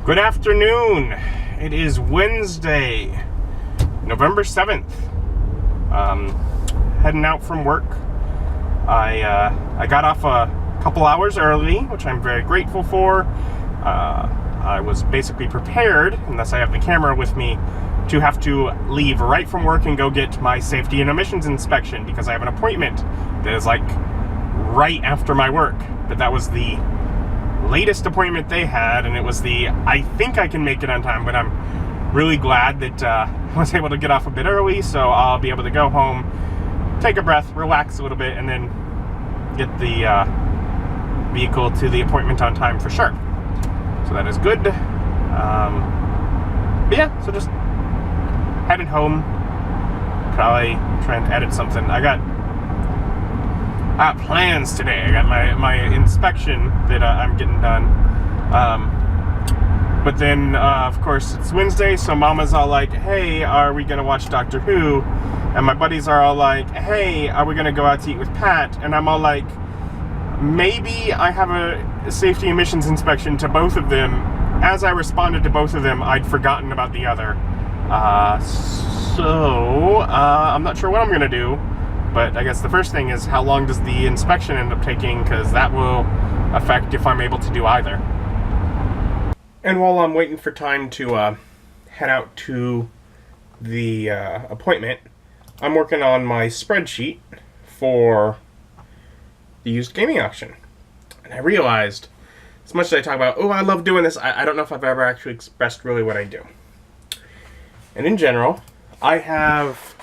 Good afternoon. It is Wednesday, November 7th. Heading out from work. I got off a couple hours early, which I'm very grateful for. I was basically prepared, unless I have the camera with me, to have to leave right from work and go get my safety and emissions inspection because I have an appointment that is like right after my work. But that was the latest appointment they had, and it was I think I can make it on time, but I'm really glad that I was able to get off a bit early, so I'll be able to go home, take a breath, relax a little bit, and then get the vehicle to the appointment on time for sure. So that is good. But yeah, so just headed home, probably trying to edit something. I got plans today. I got my inspection that I'm getting done. But then, of course, it's Wednesday, so Mama's all like, hey, are we gonna watch Doctor Who? And my buddies are all like, hey, are we gonna go out to eat with Pat? And I'm all like, maybe. I have a safety emissions inspection to both of them. As I responded to both of them, I'd forgotten about the other. So I'm not sure what I'm gonna do. But I guess the first thing is, how long does the inspection end up taking? Because that will affect if I'm able to do either. And while I'm waiting for time to head out to the appointment, I'm working on my spreadsheet for the used gaming auction. And I realized, as much as I talk about, oh, I love doing this, I don't know if I've ever actually expressed really what I do. And in general, I have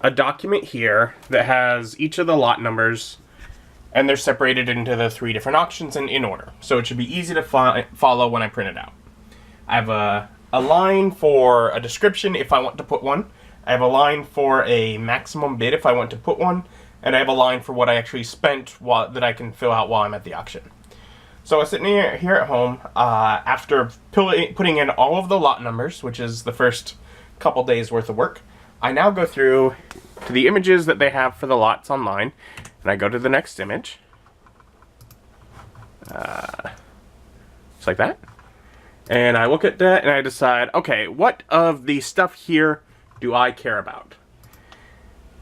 a document here that has each of the lot numbers, and they're separated into the 3 different auctions and in order. So it should be easy to follow when I print it out. I have a line for a description if I want to put one. I have a line for a maximum bid if I want to put one. And I have a line for what I actually spent that I can fill out while I'm at the auction. So I was sitting here at home after putting in all of the lot numbers, which is the first couple days worth of work. I now go through to the images that they have for the lots online, and I go to the next image. Just like that. And I look at that, and I decide, okay, what of the stuff here do I care about?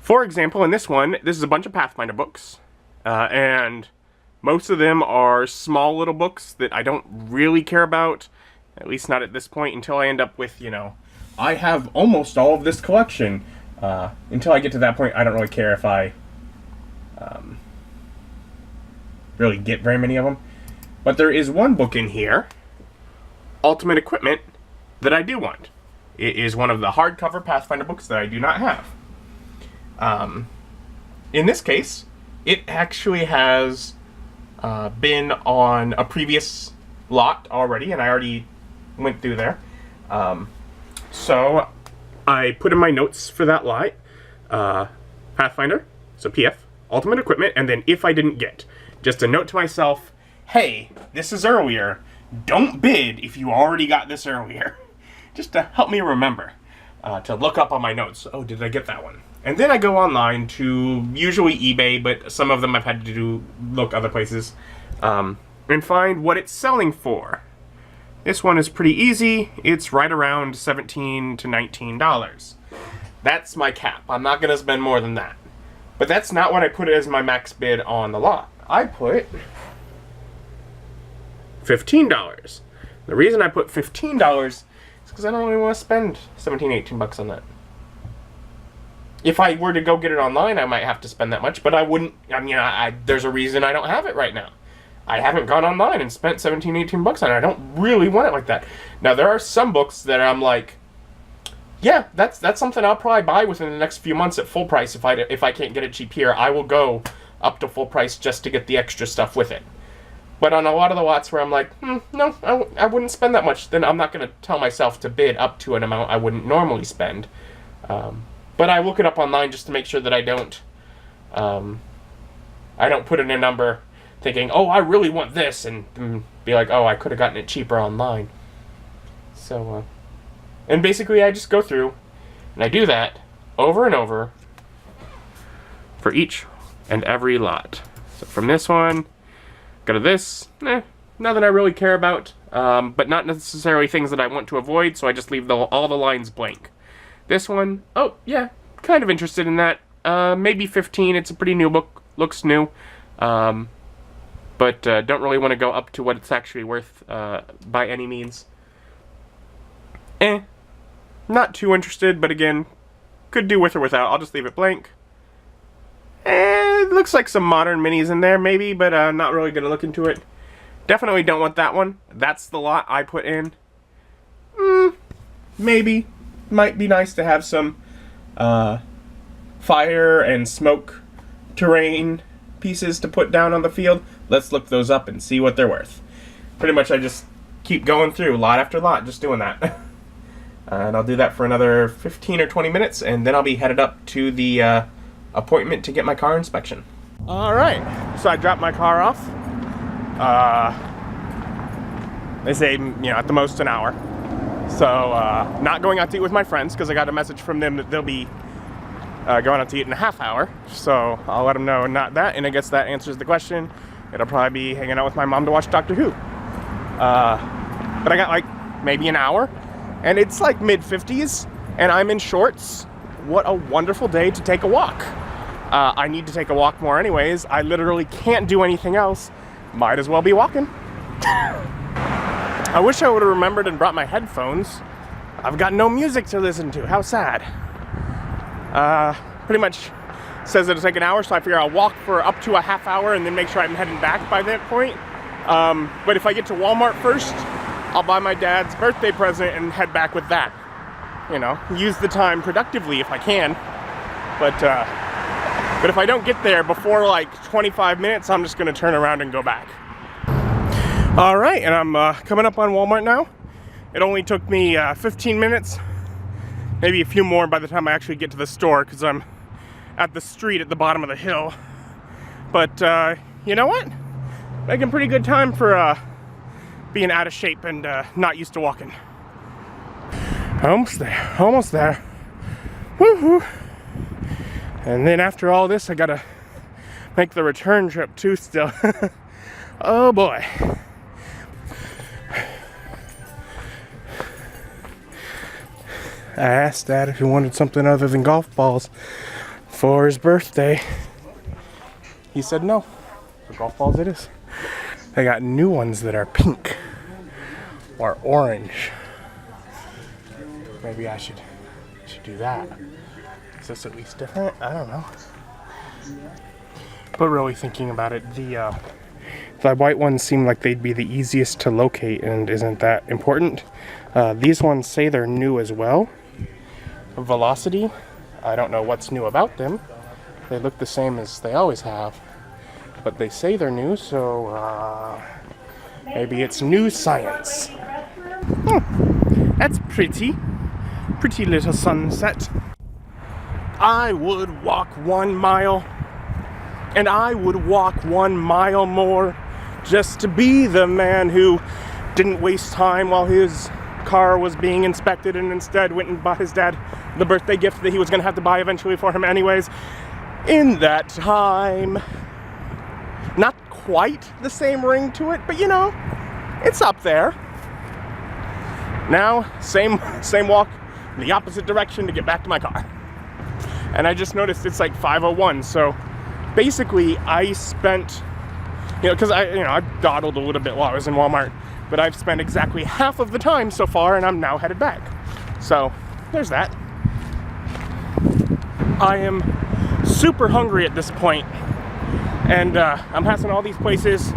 For example, in this one, this is a bunch of Pathfinder books, and most of them are small little books that I don't really care about, at least not at this point, until I end up with, I have almost all of this collection. Until I get to that point, I don't really care if I really get very many of them. But there is one book in here, Ultimate Equipment, that I do want. It is one of the hardcover Pathfinder books that I do not have. In this case, it actually has been on a previous lot already, and I already went through there. So I put in my notes for that lot, Pathfinder, so PF, Ultimate Equipment, and then if I didn't get, just a note to myself, hey, this is earlier, don't bid if you already got this earlier. Just to help me remember to look up on my notes, oh, did I get that one? And then I go online to usually eBay, but some of them I've had to look other places, and find what it's selling for. This one is pretty easy. It's right around $17 to $19. That's my cap. I'm not going to spend more than that. But that's not what I put as my max bid on the lot. I put $15. The reason I put $15 is because I don't really want to spend 17, 18 bucks on that. If I were to go get it online, I might have to spend that much, but I wouldn't. I mean, there's a reason I don't have it right now. I haven't gone online and spent 17, 18 bucks on it. I don't really want it like that. Now, there are some books that I'm like, yeah, that's something I'll probably buy within the next few months at full price. If I can't get it cheap here, I will go up to full price just to get the extra stuff with it. But on a lot of the lots where I'm like, no, I wouldn't spend that much, then I'm not going to tell myself to bid up to an amount I wouldn't normally spend. But I look it up online just to make sure that I don't put in a number thinking, oh, I really want this, and be like, oh, I could have gotten it cheaper online. So, and basically I just go through, and I do that over and over for each and every lot. So from this one, go to this, nothing I really care about. but not necessarily things that I want to avoid, so I just leave all the lines blank. This one, oh yeah, kind of interested in that. Maybe 15, it's a pretty new book, looks new, but don't really want to go up to what it's actually worth by any means. Not too interested, but again, could do with or without. I'll just leave it blank. It looks like some modern minis in there, maybe, but not really gonna look into it. Definitely don't want that one. That's the lot I put in. Maybe. Might be nice to have some fire and smoke terrain pieces to put down on the field. Let's look those up and see what they're worth. Pretty much I just keep going through lot after lot, just doing that. And I'll do that for another 15 or 20 minutes, and then I'll be headed up to the appointment to get my car inspection. Alright, so I dropped my car off. They say, at the most an hour. So, not going out to eat with my friends, because I got a message from them that they'll be going out to eat in a half hour. So, I'll let them know not that, and I guess that answers the question. It'll probably be hanging out with my mom to watch Doctor Who. But I got like maybe an hour, and it's like mid-50s, and I'm in shorts. What a wonderful day to take a walk. I need to take a walk more anyways. I literally can't do anything else. Might as well be walking. I wish I would have remembered and brought my headphones. I've got no music to listen to. How sad. Pretty much says it'll take an hour, so I figure I'll walk for up to a half hour and then make sure I'm heading back by that point. But if I get to Walmart first, I'll buy my dad's birthday present and head back with that. Use the time productively if I can. But if I don't get there before like 25 minutes, I'm just gonna turn around and go back. All right, and I'm coming up on Walmart now. It only took me 15 minutes, maybe a few more by the time I actually get to the store, because I'm at the street at the bottom of the hill. But you know what? Making pretty good time for being out of shape and not used to walking. Almost there. Woohoo! And then after all this, I gotta make the return trip too still. Oh boy. I asked Dad if he wanted something other than golf balls for his birthday. He said no. For golf balls it is. They got new ones that are pink or orange. Maybe I should do that. Is this at least different? I don't know. But really thinking about it, the white ones seem like they'd be the easiest to locate and isn't that important. These ones say they're new as well. Velocity, I don't know what's new about them. They look the same as they always have. But they say they're new, so maybe it's new science. That's pretty. Pretty little sunset. I would walk 1 mile, and I would walk 1 mile more just to be the man who didn't waste time while his car was being inspected and instead went and bought his dad the birthday gift that he was going to have to buy eventually for him anyways. In that time. Not quite the same ring to it, but it's up there. Now, same walk in the opposite direction to get back to my car. And I just noticed it's like 5:01, so basically I spent, because I dawdled a little bit while I was in Walmart, but I've spent exactly half of the time so far, and I'm now headed back. So, there's that. I am super hungry at this point, and I'm passing all these places,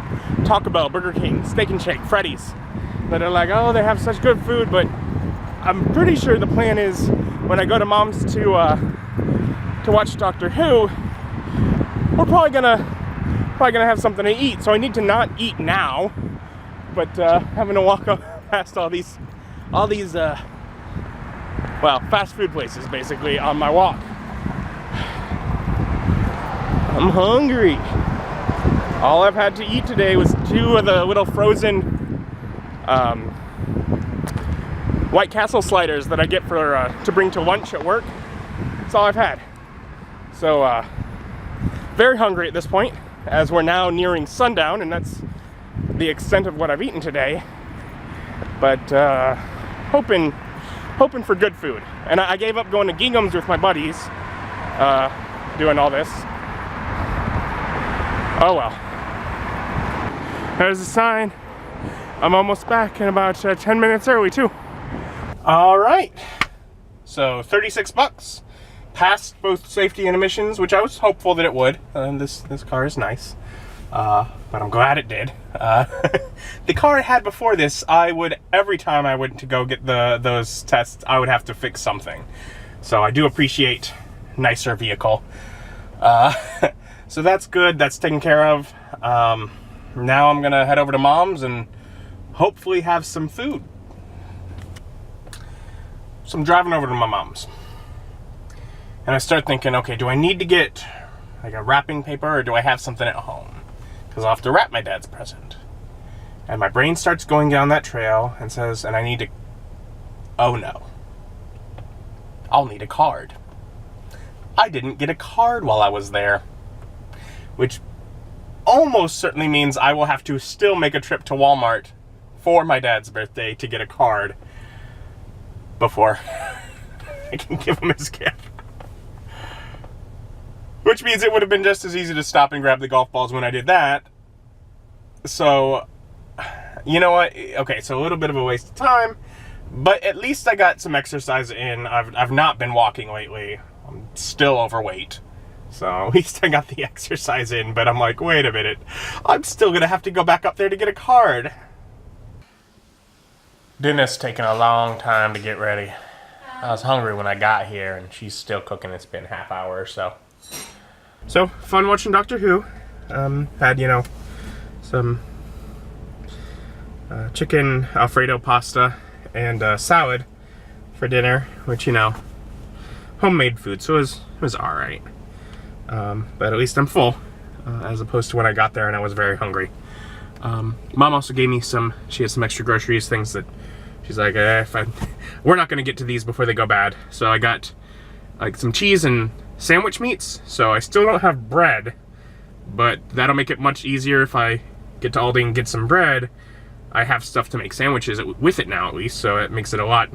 Taco Bell, Burger King, Steak and Shake, Freddy's, that are like, oh, they have such good food, but I'm pretty sure the plan is when I go to Mom's to watch Doctor Who, we're probably gonna have something to eat. So I need to not eat now, but having to walk up past all these fast food places basically on my walk. I'm hungry. All I've had to eat today was 2 of the little frozen White Castle sliders that I get for to bring to lunch at work. That's all I've had. So very hungry at this point, as we're now nearing sundown, and that's the extent of what I've eaten today. but hoping for good food. And I gave up going to Gingham's with my buddies, doing all this. Oh well. There's a sign. I'm almost back, and about 10 minutes early too. All right, so 36 bucks. Passed both safety and emissions, which I was hopeful that it would. This car is nice, but I'm glad it did. The car I had before this, every time I went to go get those tests, I would have to fix something. So I do appreciate nicer vehicle. So that's good. That's taken care of. Now I'm gonna head over to Mom's and hopefully have some food. So I'm driving over to my mom's. And I start thinking, okay, do I need to get like a wrapping paper, or do I have something at home? Because I'll have to wrap my dad's present. And my brain starts going down that trail and says, and I need to, oh no, I'll need a card. I didn't get a card while I was there, which almost certainly means I will have to still make a trip to Walmart for my dad's birthday to get a card before I can give him his gift. Which means it would have been just as easy to stop and grab the golf balls when I did that. So, you know what? Okay, so a little bit of a waste of time, but at least I got some exercise in. I've not been walking lately. I'm still overweight. So at least I got the exercise in, but I'm like, wait a minute. I'm still gonna have to go back up there to get a card. Dinner's taking a long time to get ready. I was hungry when I got here, and she's still cooking. It's been half hour or so. So, fun watching Doctor Who. Had, you know, some chicken Alfredo pasta and salad for dinner, which, you know, homemade food, so it was alright. But at least I'm full, as opposed to when I got there and I was very hungry. Mom also gave me she had some extra groceries, things that she's like, we're not going to get to these before they go bad. So I got like some cheese and sandwich meats. So I still don't have bread, but that'll make it much easier if I get to Aldi and get some bread. I have stuff to make sandwiches with it now, at least, so it makes it a lot.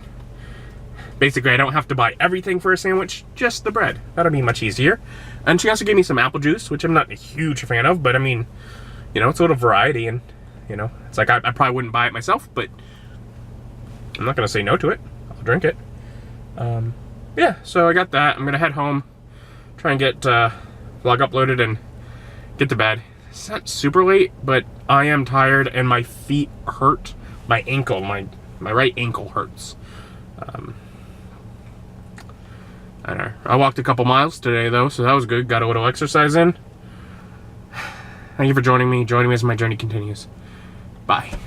Basically, I don't have to buy everything for a sandwich, just the bread. That'll be much easier. And she also gave me some apple juice, which I'm not a huge fan of, but I mean, you know, it's a little variety, and, you know, it's like I probably wouldn't buy it myself, but I'm not going to say no to it. I'll drink it. Yeah, so I got that. I'm going to head home, try and get vlog uploaded and get to bed. It's not super late, but I am tired and my feet hurt. My ankle, my right ankle hurts. I don't know. I walked a couple miles today though, so that was good. Got a little exercise in. Thank you for joining me. Joining me as my journey continues. Bye.